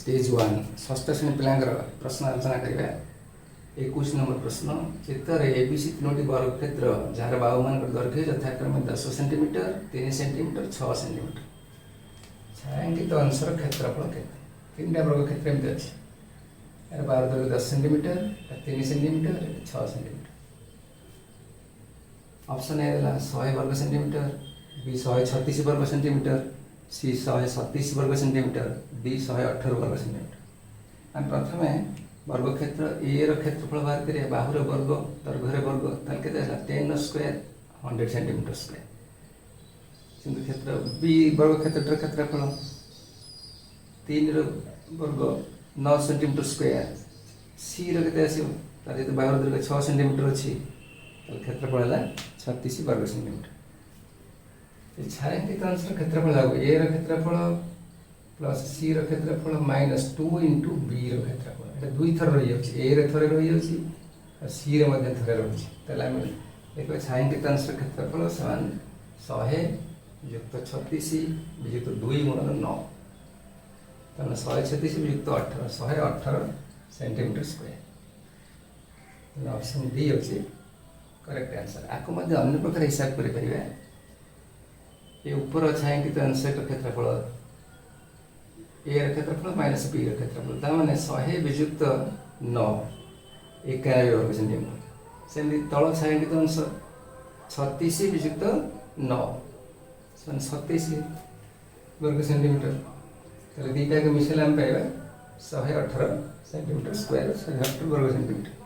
Stage 1 षष्ठ श्रेणी पिलांकर प्रश्न आलोचना करिबा 21 नंबर प्रश्न चित्र एबीसी तीनोटी वर्गक्षेत्र जार बाहुमान दैर्घ्य यथाक्रमे 10 सेंटीमीटर 3 सेंटीमीटर 6 सेंटीमीटर छायांकित अंशर क्षेत्रफल केते तीनटा वर्गक्षेत्र एमती अछि यार बाहु दैर्घ्य 10 centimetre 3 centimetre 6 centimetre option A 100 वर्ग सेंटीमीटर बी 136 वर्ग सेंटीमीटर सी 137 वर्ग सेंटीमीटर डी 118 वर्ग सेंटीमीटर आम प्रथम वर्गक्षेत्र ए क्षेत्रफल बाहर करिया बाहुर वर्ग दैर्घ्य वर्ग ताल केते हला 10 स्क्वायर 100 सेंटीमीटर स्क्वायर सिंधु क्षेत्र बी वर्गक्षेत्र क्षेत्रफल 3 वर्ग 9 सेंटीमीटर स्क्वायर सी केते आसीबो तार जे बाहुर दैर्घ्य 6 सेंटीमीटर अछि ताल क्षेत्रफल हला 36 वर्ग सेंटीमीटर छायांकित अंशर क्षेत्रफल ए क्षेत्रफल प्लस सी क्षेत्रफल माइनस 2 इंटू बी क्षेत्रफल ये दुई थर रही ए थरे रही सी थे रही देखो छायांकित अंशर क्षेत्रफल समान 100 युक्त 36 विजुक्त 2 गुणन 9 तेना 136 विजुक्त 18 118 सेंटीमीटर स्क्वायर ऑप्शन डी अच्छे करेक्ट आंसर आपको अन्य प्रकार हिसाब करें ये ऊपर छायांकित अंश क्षेत्रफल ए क्षेत्रफल माइनस बी क्षेत्रफल ताने 100 विजुक्त 9 91 वर्ग सेंटीमीटर सेमती तल छायांकित अंश 36 विजुक्त 9 27 वर्ग सेंटीमीटर तेल दीटा के मिसेल आम पाइबा 118 सेंटीमीटर स्क्वायर 118 वर्ग सेंटीमीटर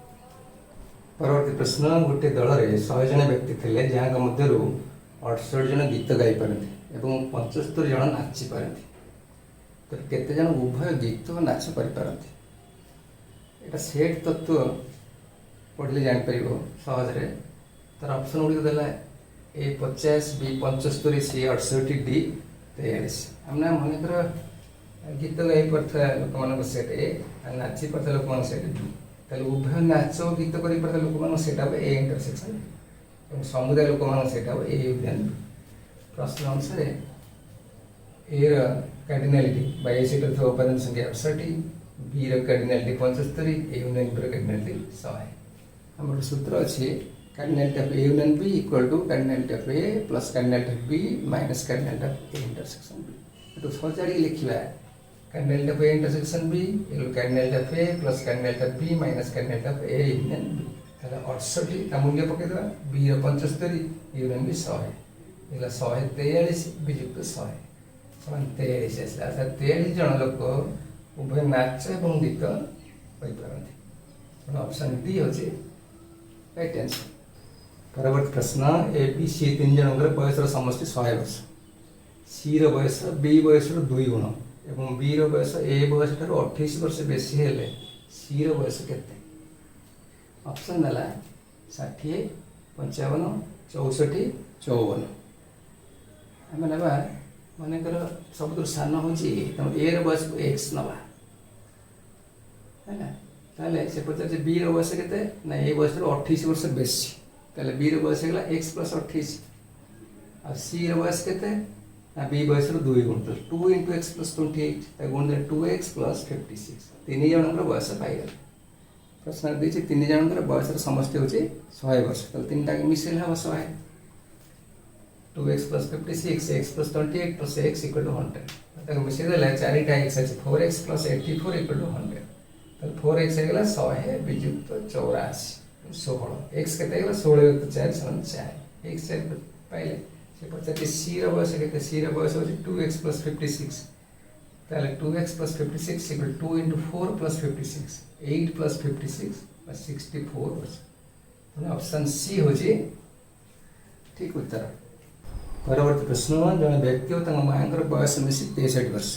परवर्ती प्रश्न गोटे दल में 100 जन व्यक्ति थे जहाँ मध्य 68 जन गीत गाई पारती और 75 जन नाची पारती तो केते जन उभय गीत और नाच पारती यहाँ सेट तत्व पढ़ले जापर सहजरे तार ऑप्शन गुड़िक देला ए 50 बी 75 सी 68 डी 43 आमने मनकर गीत गाई पार्था लोक मान सेट ए नाची पार्था लोक मान सेट बी ताले उभय नाच गीत कर पार्था लोक मान सेट हम ए इंटरसेक्शन समुदाय लोक मान सेट हम ए यूनियन बी प्रश्न अनुसार ए कार्डिनालिटी बाय सीट उपादान संख्या 68 B cardinality 75 A union B cardinality 100 हमर सूत्र अछि cardinality of A union B equal to cardinality of A plus cardinality of B minus cardinality of A intersection B तो सजाड़ी लिखिबा cardinality of A intersection B equal cardinality of A plus cardinality of B minus cardinality of A union B ताले 68 का मूल्य पके देबा B 75 union B 100 इला 143 विजुक्त 100 समान 43 आसला अर्थात 43 जन लोक उभय नाच और गीत पारती ऑप्शन डी होचे राइट आंसर परवर्ती प्रश्न ए बी सी तीन जन बयस समष्टि 100 वर्ष सी बयस बी बयस 2 गुण और बी बयस ए बयस 28 वर्ष बेसी हेले सी बयस केते ऑप्शन देला 60 55 64 54 आम ना मनकर सब सान हूँ तुम ए बयस को एक्स नवा है से पचार बी बयस के ना ए बयस 28 वर्ष बेसी ताले बी बयस है एक्स प्लस 28 आ सी बयस के ना बी बयस 2 गुण 2 इंटू एक्स प्लस 28 गुण 2x प्लस 56 तीन जन बयस पाईगल प्रश्न दी तीन जन बयस समष्टि हूँ 100 वर्ष तीन टाक मिसेल हम 100 2x plus 56 x plus 28 plus x equal to 100 मिसेल चारिटा x अच्छे 4x प्लस 84 इक्वल टू 100 तो 4x है 100 विजुक्त 84 16 x के 16 युक्त 4 समान 4 x 4 पाइले से पचार सी बयस के सी बयस हो 2x प्लस 56 ताले 2x plus 56 equal 2 into 4 plus 56 8 plus 56 plus 64 वर्ष ऑप्शन सी हो ठीक उत्तर परवर्ती प्रश्न जन व्यक्ति और माँ बयस मिसी 63 वर्ष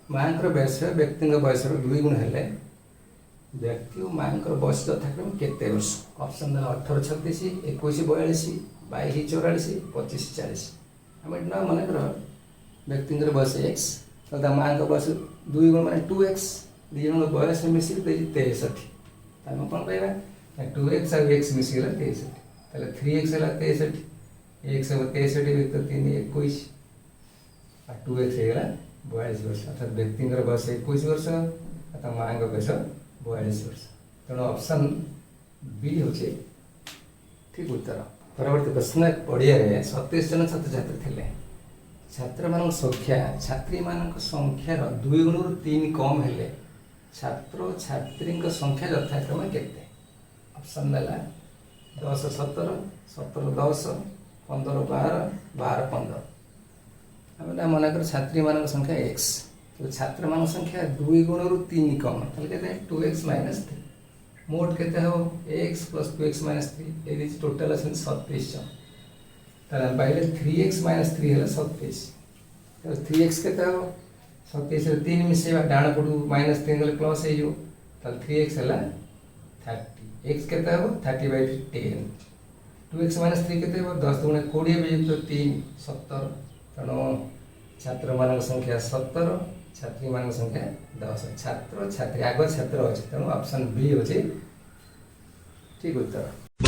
माँ बयस व्यक्ति बयस 2 गुण है व्यक्ति और माँ बयस यथाक्रम केते वर्ष ऑप्शन देला 18 36 21 42 22 44 25 40 आम ना मनकर व्यक्ति बयस एक्स तो माँ बयस 2 गुण मान 2x दी जन बयस मिसी 63 आम कौन पाइबा 2x और x मिसीगला 63 ताले 3x है 63 एक 63 विक्त 3 21 और 2x है 42 वर्ष अर्थात व्यक्ति बयस 21 वर्ष अर्थात माँ बयस 42 वर्ष तेणु ऑप्शन बी हूँ ठीक उत्तर। परवर्ती प्रश्न पड़िया 27 जन छात्र छात्री थे छात्र मान संख्या छात्री मान संख्यार 2 गुण 3 कम हेले छात्र छात्री संख्या यथाक्रम केते ऑप्शन देला 10 17 17 10 15 12 12 15 आम मनकर छात्री मान संख्या x तो छात्र मान संख्या 2 गुण 3 कम के 2x - 3 मोट के x + 2x - 3 ये टोटाल अच्छे 27 जन ताले पाइले 3x - 3 है 27 तो 3x के 27 3 मिसेवा डाण पटू -3 गले प्लस हो 3x है 30 x के 30/10 2x - 3 के 10 × 20 वियुक्त 3 17 तेणु छात्र मान संख्या 17 छात्री मान संख्या 10 छात्र छात्री आग छात्र अच्छे तेणु ऑप्शन बी हूँ ठीक उत्तर।